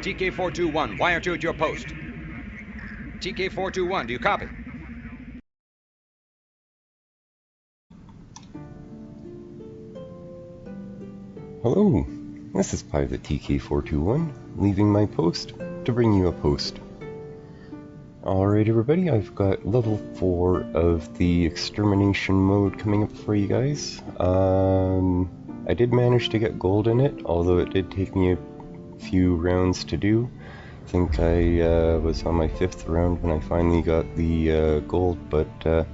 TK-421, wire 2 at your post. TK-421, do you copy? Hello, this is Pilot TK-421, leaving my post to bring you a post. Alright everybody, I've got level 4 of the Extermination Mode coming up for you guys. I did manage to get gold in it, although it did take me a few rounds to do. I think I was on my 5th round when I finally got the gold, but well,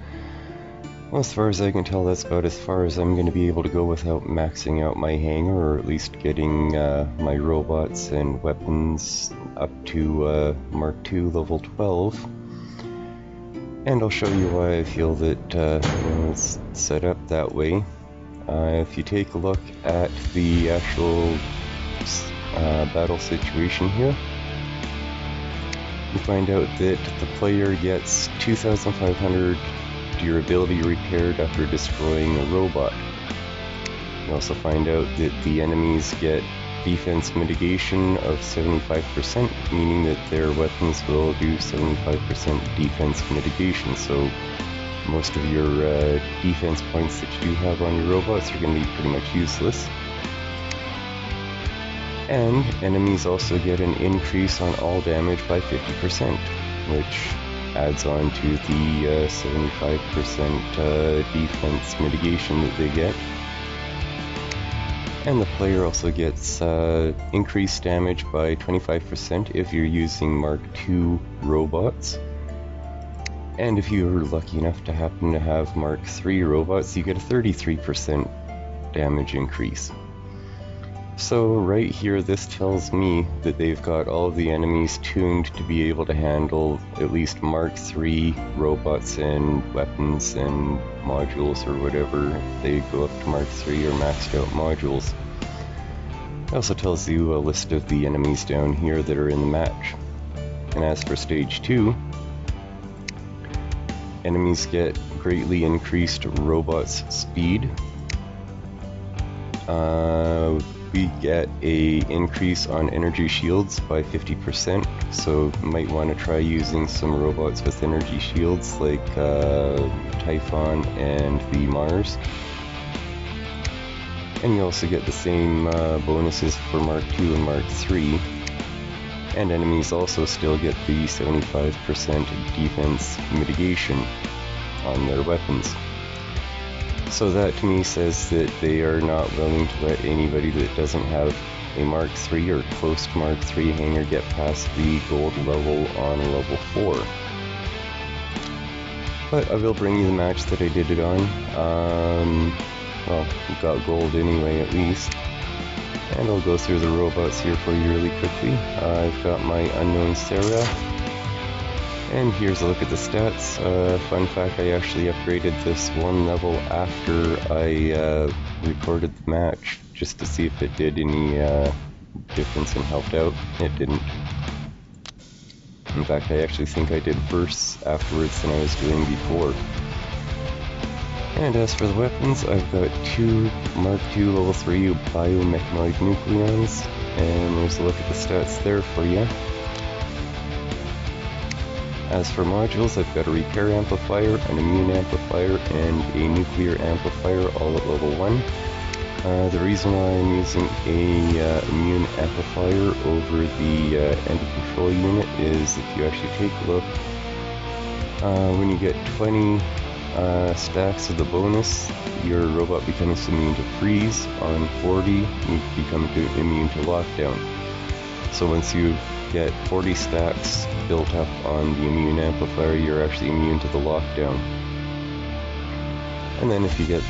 as far as I can tell, that's about as far as I'm going to be able to go without maxing out my hangar, or at least getting my robots and weapons up to Mark II level 12. And I'll show you why I feel that it's set up that way. If you take a look at the actual battle situation here, you find out that the player gets 2,500 durability repaired after destroying a robot. You also find out that the enemies get defense mitigation of 75%, meaning that their weapons will do 75% defense mitigation. So most of your defense points that you do have on your robots are going to be pretty much useless. And enemies also get an increase on all damage by 50%, which adds on to the 75% defense mitigation that they get. And the player also gets increased damage by 25% if you're using Mark II robots. And if you're lucky enough to happen to have Mark III robots, you get a 33% damage increase. So right here, this tells me that they've got all of the enemies tuned to be able to handle at least Mark III robots and weapons and modules or whatever. If they go up to Mark III or maxed out modules. It also tells you a list of the enemies down here that are in the match. And as for Stage 2, enemies get greatly increased robots' speed. We get a increase on energy shields by 50%, so you might want to try using some robots with energy shields like Typhon and the Mars. And you also get the same bonuses for Mark II and Mark III. And enemies also still get the 75% defense mitigation on their weapons. So that to me says that they are not willing to let anybody that doesn't have a Mark III or close to Mark III hangar get past the gold level on level 4. But I will bring you the match that I did it on. Well, we got gold anyway at least. And I'll go through the robots here for you really quickly. I've got my unknown Sarah. And here's a look at the stats. Fun fact, I actually upgraded this one level after I recorded the match, just to see if it did any difference and helped out. It didn't. In fact, I actually think I did worse afterwards than I was doing before. And as for the weapons, I've got 2 Mark II level 3 biomechanoid nucleons, and there's a look at the stats there for you. As for modules, I've got a repair amplifier, an immune amplifier, and a nuclear amplifier all at level 1. The reason why I'm using a immune amplifier over the anti-control unit is if you actually take a look, when you get 20 stacks of the bonus, your robot becomes immune to freeze. On 40, you become immune to lockdown. So once you get 40 stacks built up on the immune amplifier, you're actually immune to the lockdown. And then if you get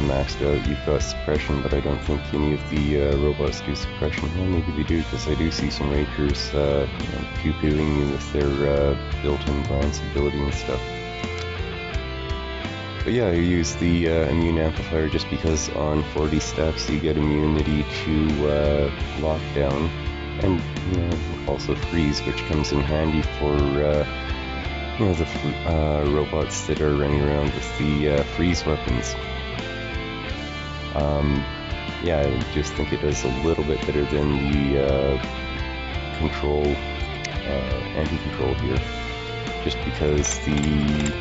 maxed out, you've got suppression, but I don't think any of the robots do suppression. Well, maybe they do, because I do see some Rangers pew-pewing you with their built-in glance ability and stuff. But yeah, I use the immune amplifier just because on 40 stacks you get immunity to lockdown. And also freeze, which comes in handy for the robots that are running around with the freeze weapons. Yeah, I just think it does a little bit better than the anti-control here, just because the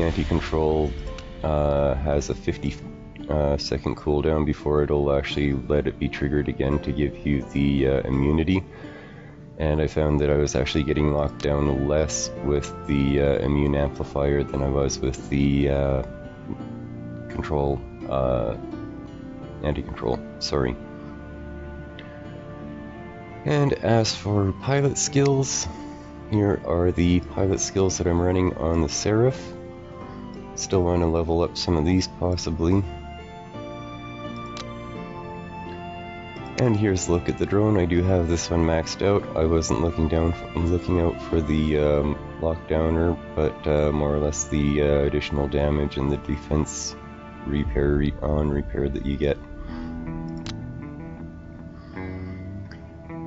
anti-control has a 50-second cooldown before it'll actually let it be triggered again to give you the immunity. And I found that I was actually getting locked down less with the immune amplifier than I was with the anti-control, sorry. And as for pilot skills, here are the pilot skills that I'm running on the Seraph. Still want to level up some of these possibly. And here's a look at the drone. I do have this one maxed out. I wasn't looking out for the lockdowner, but more or less the additional damage and the defense repair that you get.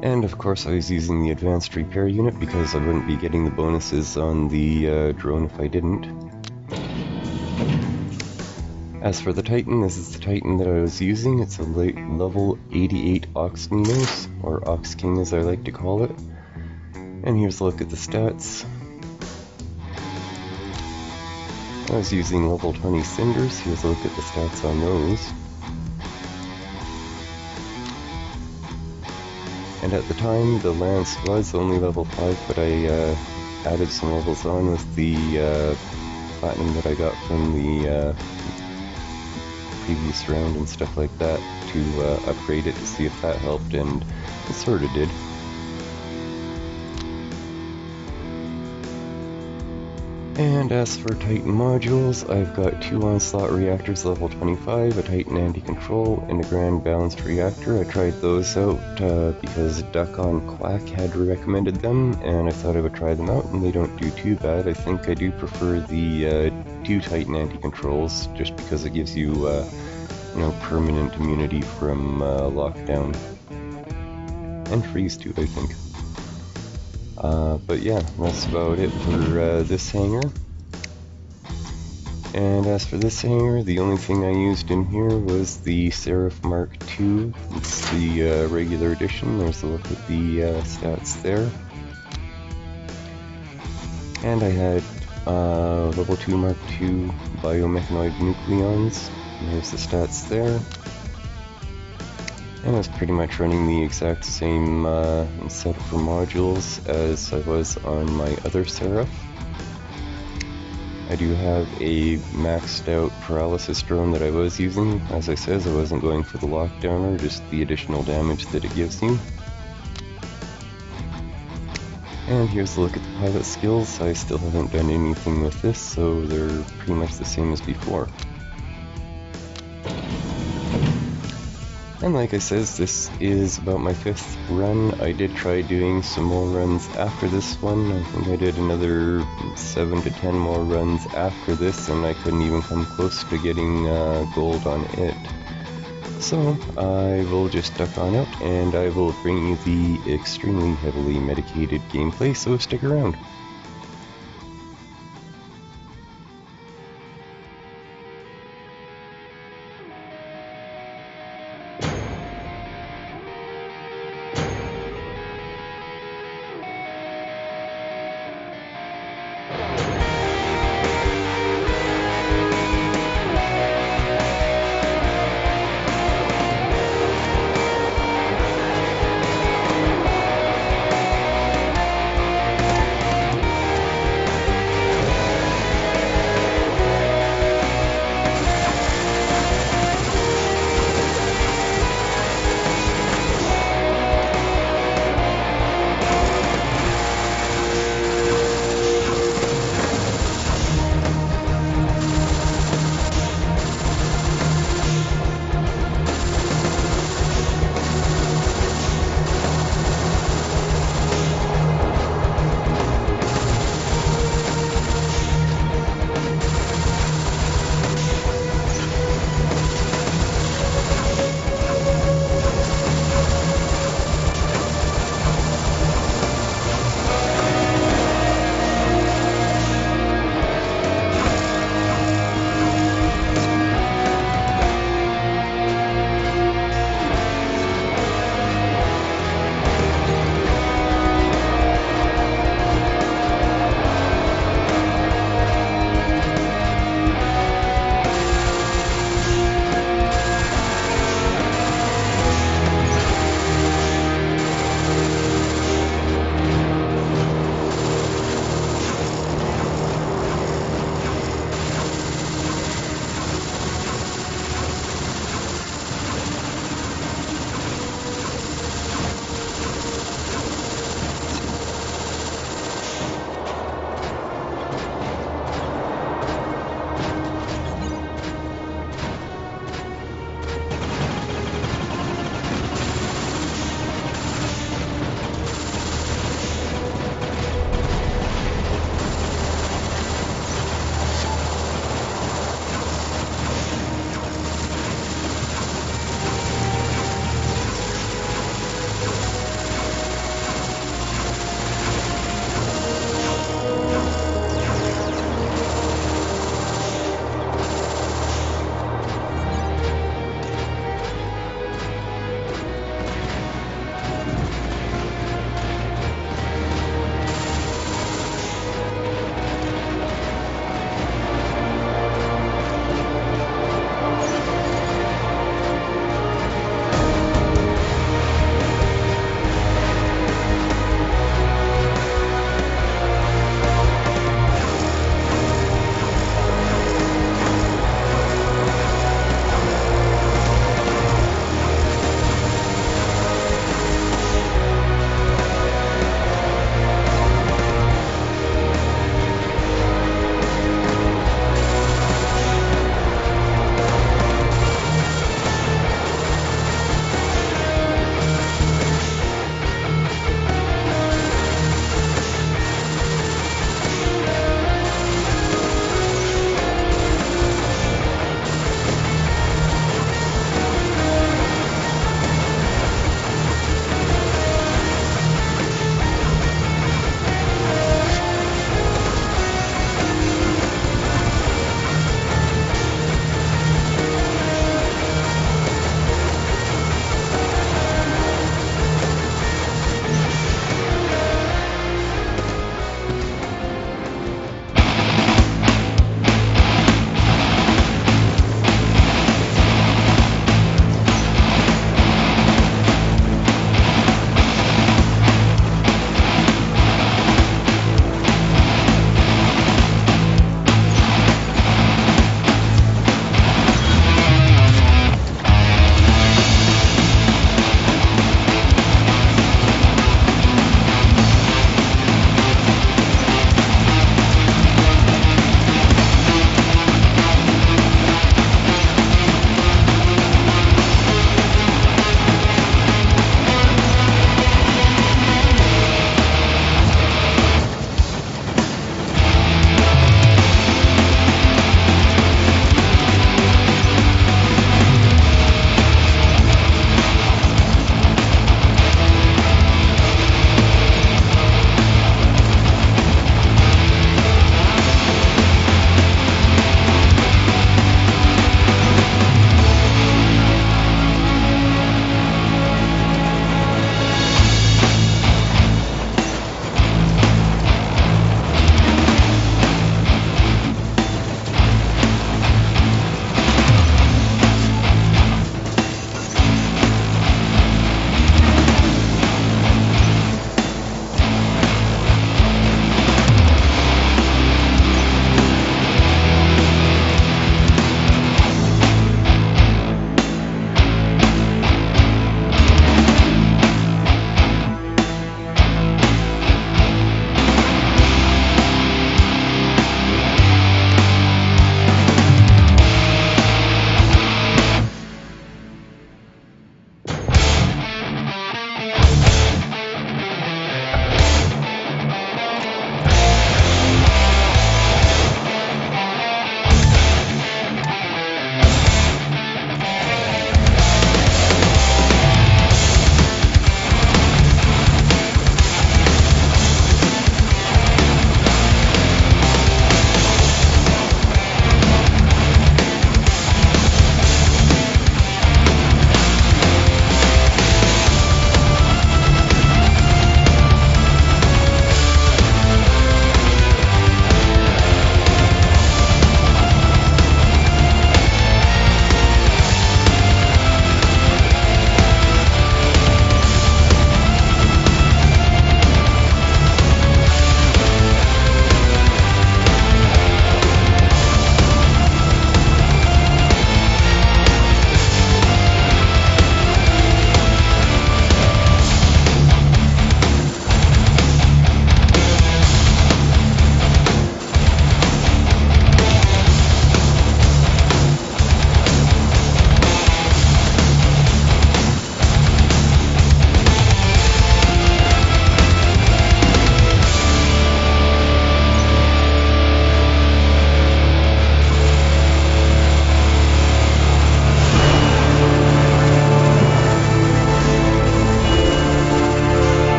And of course I was using the advanced repair unit because I wouldn't be getting the bonuses on the drone if I didn't. As for the Titan, this is the Titan that I was using. It's a level 88 Ox Minos, or Ox King as I like to call it. And here's a look at the stats. I was using level 20 Cinders. Here's a look at the stats on those. And at the time, the Lance was only level 5, but I added some levels on with the Platinum that I got from the previous round and stuff like that to upgrade it to see if that helped, and it sort of did. And as for Titan modules, I've got 2 Onslaught reactors level 25, a Titan anti-control, and a Grand Balanced reactor. I tried those out because Duck on Quack had recommended them, and I thought I would try them out, and they don't do too bad. I think I do prefer the 2 Titan anti-controls, just because it gives you, permanent immunity from lockdown. And freeze too, I think. But yeah, that's about it for this hangar. And as for this hangar, the only thing I used in here was the Seraph Mark II. It's the regular edition. There's a look at the stats there. And I had level 2 Mark II biomechanoid nucleons. And there's the stats there. And I was pretty much running the exact same setup for modules as I was on my other Seraph. I do have a maxed out paralysis drone that I was using. As I said, I wasn't going for the lockdowner, just the additional damage that it gives you. And here's a look at the pilot skills. I still haven't done anything with this, so they're pretty much the same as before. And like I said, this is about my 5th run. I did try doing some more runs after this one. I think I did another 7 to 10 more runs after this, and I couldn't even come close to getting gold on it. So I will just duck on out, and I will bring you the extremely heavily medicated gameplay, so stick around.